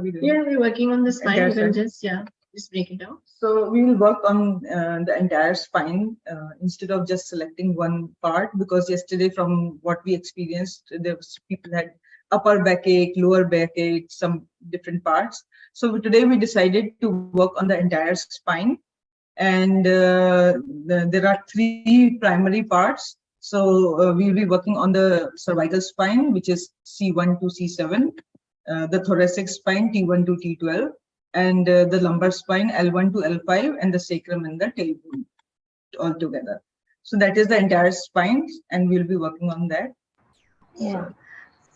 we doing? Yeah, we're working on the spine. Entire You can spine. just break it down. So we will work on the entire spine instead of just selecting one part, because yesterday from what we experienced, there was people had upper backache, lower backache, some different parts. So today we decided to work on the entire spine, and there are three primary parts. So we'll be working on the cervical spine, which is C1 to C7, the thoracic spine T1 to T12, and the lumbar spine L1 to L5, and the sacrum and the tailbone all together. So that is the entire spine, and we'll be working on that. Yeah.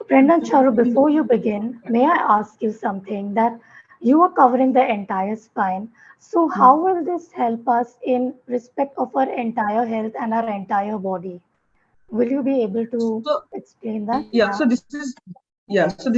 Brenda Charu, before you begin, may I ask you something that you are covering the entire spine. So how will this help us in respect of our entire health and our entire body? Will you be able to So explain that? yeah, so this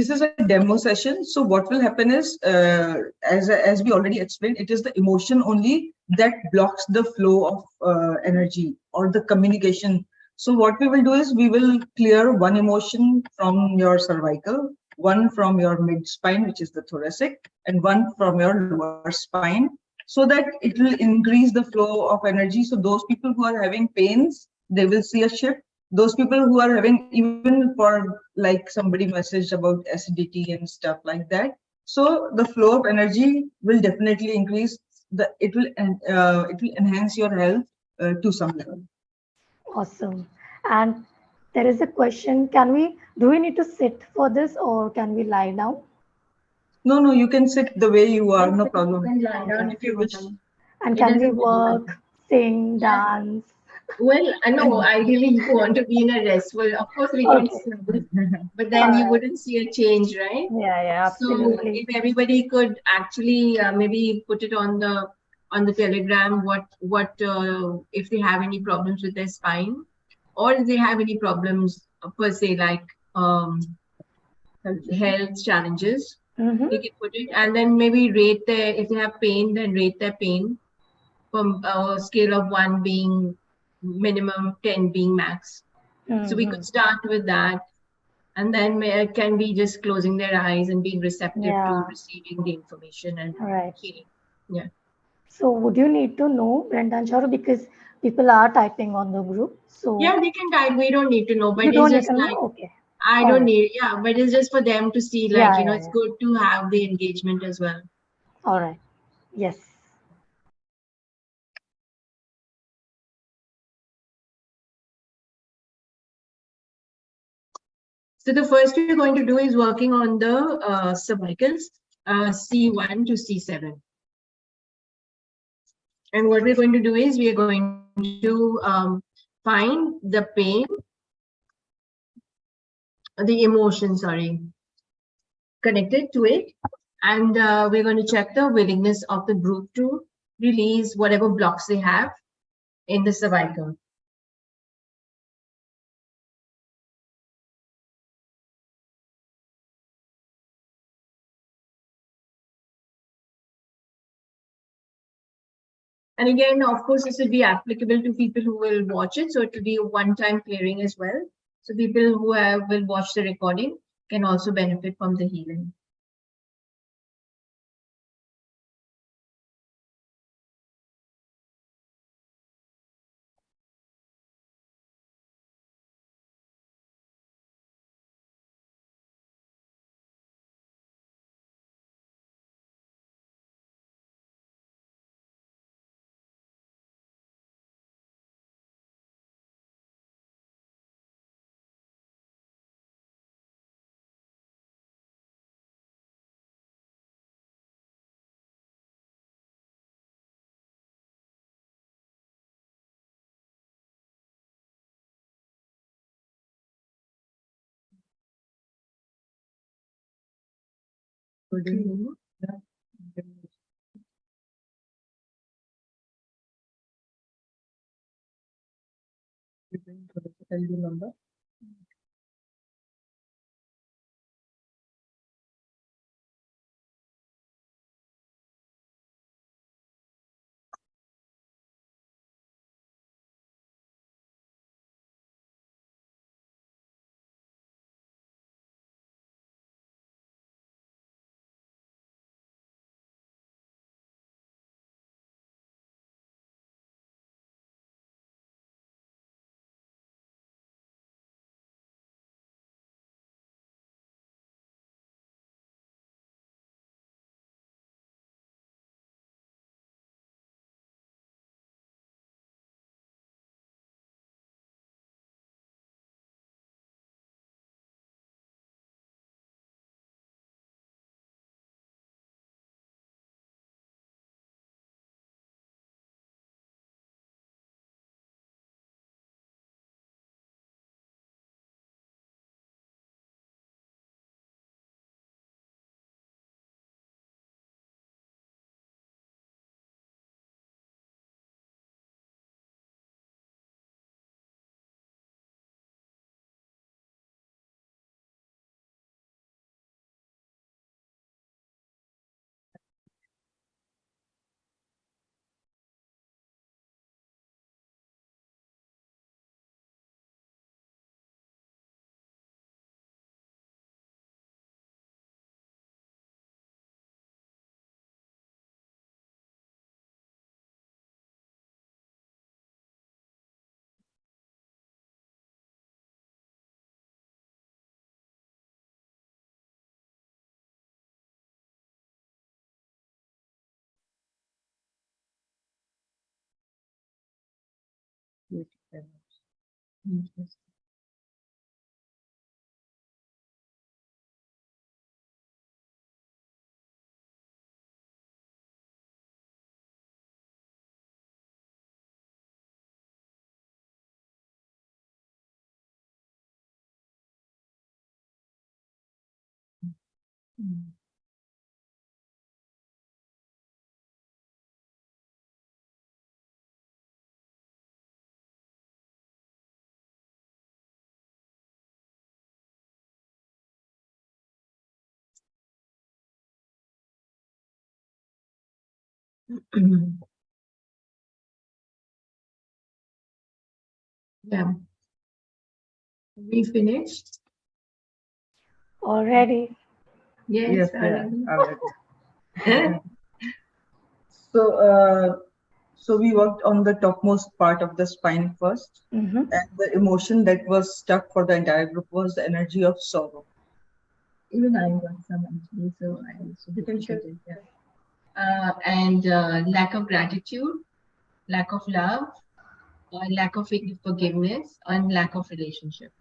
is a demo session. So what will happen is, as we already explained, it is the emotion only that blocks the flow of energy or the communication. So what we will do is we will clear one emotion from your cervical, one from your mid spine, which is the thoracic, and one from your lower spine, so that it will increase the flow of energy. So those people who are having pains, they will see a shift. Those people who are having, even for like somebody messaged about acidity and stuff like that, so the flow of energy will definitely increase. It will enhance your health to some level. Awesome. And there is a question, do we need to sit for this or can we lie down? No, you can sit the way you are, no You problem. can lie down Okay. if you wish. And It can we doesn't really work, matter. sing, Yeah. dance? Well, I know ideally you want to be in a restful. Of course, we can Okay. sit, but All then you right. wouldn't see a change, right? Yeah, So absolutely. if everybody could actually maybe put it on the Telegram, what if they have any problems with their spine, or if they have any problems per se like health challenges, Mm-hmm. they can put it, and then maybe rate their, if they have pain, then rate their pain from a scale of 1 being minimum, 10 being max. So we Mm-hmm. could start with that, and then it can be just closing their eyes and being receptive to Yeah, receiving the information and right. healing. Yeah. So would you need to know, Brenda and Charu, because people are typing on the group. So Yeah, they can type. We don't need to know, you but it's don't need just to know? like, Okay. I All don't right. need, yeah, but it's just for them to see, like, Yeah, it's good to have the engagement as well. All right. Yes. So the first we're going to do is working on the cervicals, C1 to C7. And what we're going to do is we are going to find the pain, the emotion, sorry, connected to it. And we're going to check the willingness of the group to release whatever blocks they have in the cervical. And again, of course, this will be applicable to people who will watch it. So it will be a one-time clearing as well. So people who will watch the recording can also benefit from the healing. Mhm. Number. Interesting. Mm. Yeah, we finished. Already. Yes, Yeah. already. All right. So, so we worked on the topmost part of the spine first, Mm-hmm. and the emotion that was stuck for the entire group was the energy of sorrow. Even I got some actually, so I also You can share. duplicated. Yeah. And lack of gratitude, lack of love, lack of forgiveness, and lack of relationship.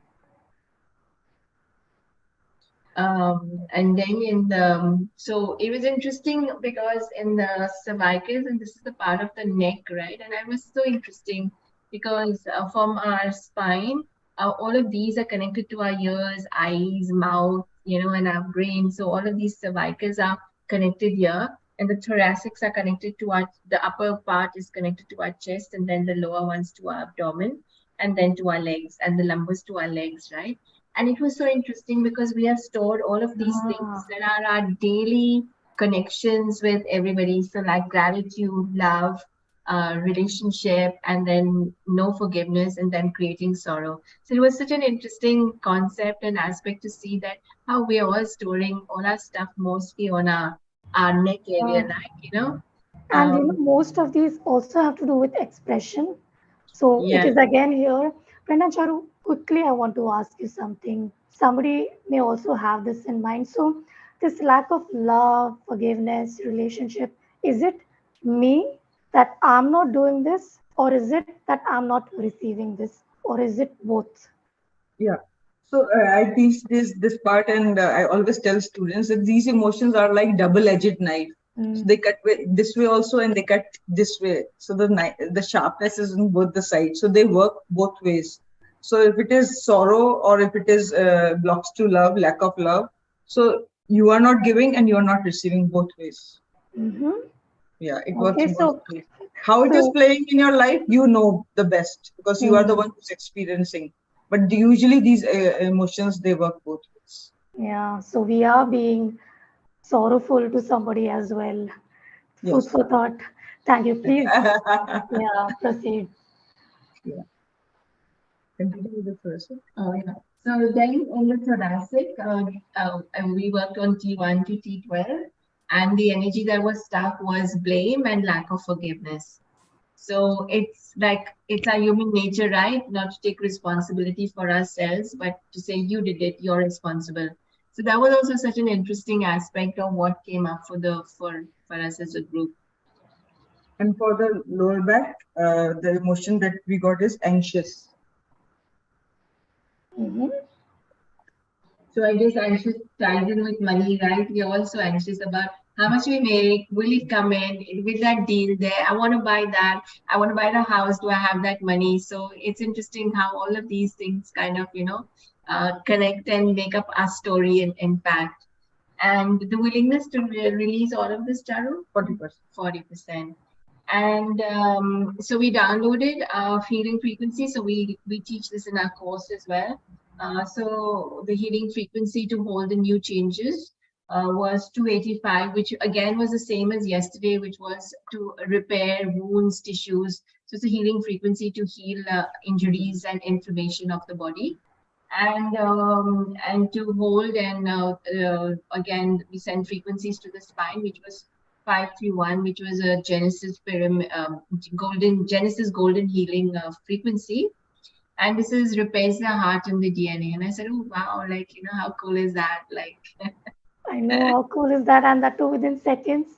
And then in the, so it was interesting because in the cervicals, and this is the part of the neck, right? And I was so interesting because from our spine, all of these are connected to our ears, eyes, mouth, and our brain. So all of these cervicals are connected here, and the thoracics are connected to the upper part is connected to our chest, and then the lower ones to our abdomen, and then to our legs, and the lumbus to our legs, right? And it was so interesting because we have stored all of these things that are our daily connections with everybody. So, like gratitude, love, relationship, and then no forgiveness, and then creating sorrow. So, it was such an interesting concept and aspect to see that how we are all storing all our stuff mostly on our neck area, like. And Um, most of these also have to do with expression. So it yeah. is again here. Brenda Charu, quickly I want to ask you something. Somebody may also have this in mind. So this lack of love, forgiveness, relationship, is it me that I'm not doing this, or is it that I'm not receiving this, or is it both? Yeah. So I teach this part, and I always tell students that these emotions are like double-edged knife. So Mm. they cut this way also, and they cut this way. So the sharpness is in both the sides. So they work both ways. So if it is sorrow or if it is blocks to love, lack of love, so you are not giving and you are not receiving both ways. Mm-hmm. Yeah, it works Okay, both so ways. How it is so playing in your life, you know the best because you are the mm, one who's experiencing. But usually these emotions they work both ways. yeah, so we are being sorrowful to somebody as well. Food Yes. for thought. Thank you. Please, Yeah. yeah, proceed. Continue with the person. Oh, yeah. So then in the thoracic, we worked on T1 to T12, and the energy that was stuck was blame and lack of forgiveness. So it's like it's our human nature, right? Not to take responsibility for ourselves, but to say you did it, you're responsible. So that was also such an interesting aspect of what came up for us as a group. And for the lower back, the emotion that we got is anxious. Mm-hmm. So I guess anxious ties in with money, right? We're also anxious about how much we make, will it come in, with that deal there, I want to buy that, I want to buy the house, do I have that money? So it's interesting how all of these things kind of, connect and make up our story and impact. And the willingness to release all of this, Charu? 40%. 40%. And so we downloaded healing frequency. So we teach this in our course as well. So the healing frequency to hold the new changes was 285, which again was the same as yesterday, which was to repair wounds, tissues. So it's a healing frequency to heal injuries and inflammation of the body. And to hold and again we send frequencies to the spine, which was 531, which was a Genesis pyramid, golden healing frequency. And this is repairs the heart and the DNA. And I said, oh wow, like how cool is that? Like I know how cool is that, and that too within seconds.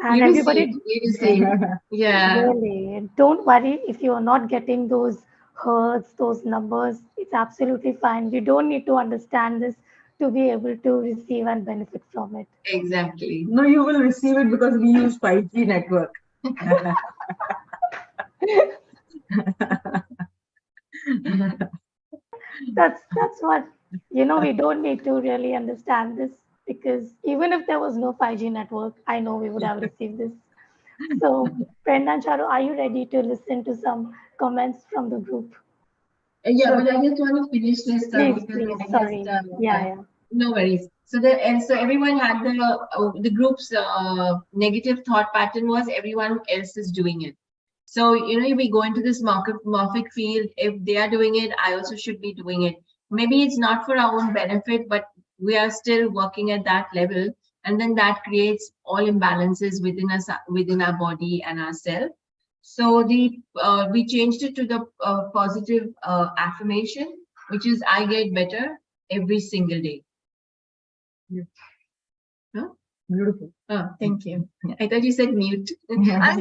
And We everybody, received, we received. Yeah, really, don't worry if you are not getting those hertz, those numbers. It's absolutely fine. You don't need to understand this to be able to receive and benefit from it. exactly. No, you will receive it because we use 5G network. That's what, we don't need to really understand this, because even if there was no 5G network, I know we would have received this. So, Brenda and Charu, are you ready to listen to some comments from the group? Yeah, So, but I just want to finish this please, because please, I guess sorry. Yeah, yeah. no worries. So so everyone had the group's negative thought pattern was everyone else is doing it. So if we go into this morphic field, if they are doing it, I also should be doing it. Maybe it's not for our own benefit, but we are still working at that level, and then that creates all imbalances within us, within our body and ourselves. So we changed it to the positive affirmation, which is I get better every single day. Yeah. Huh? Beautiful. Oh, thank you. I thought you said mute. Yeah.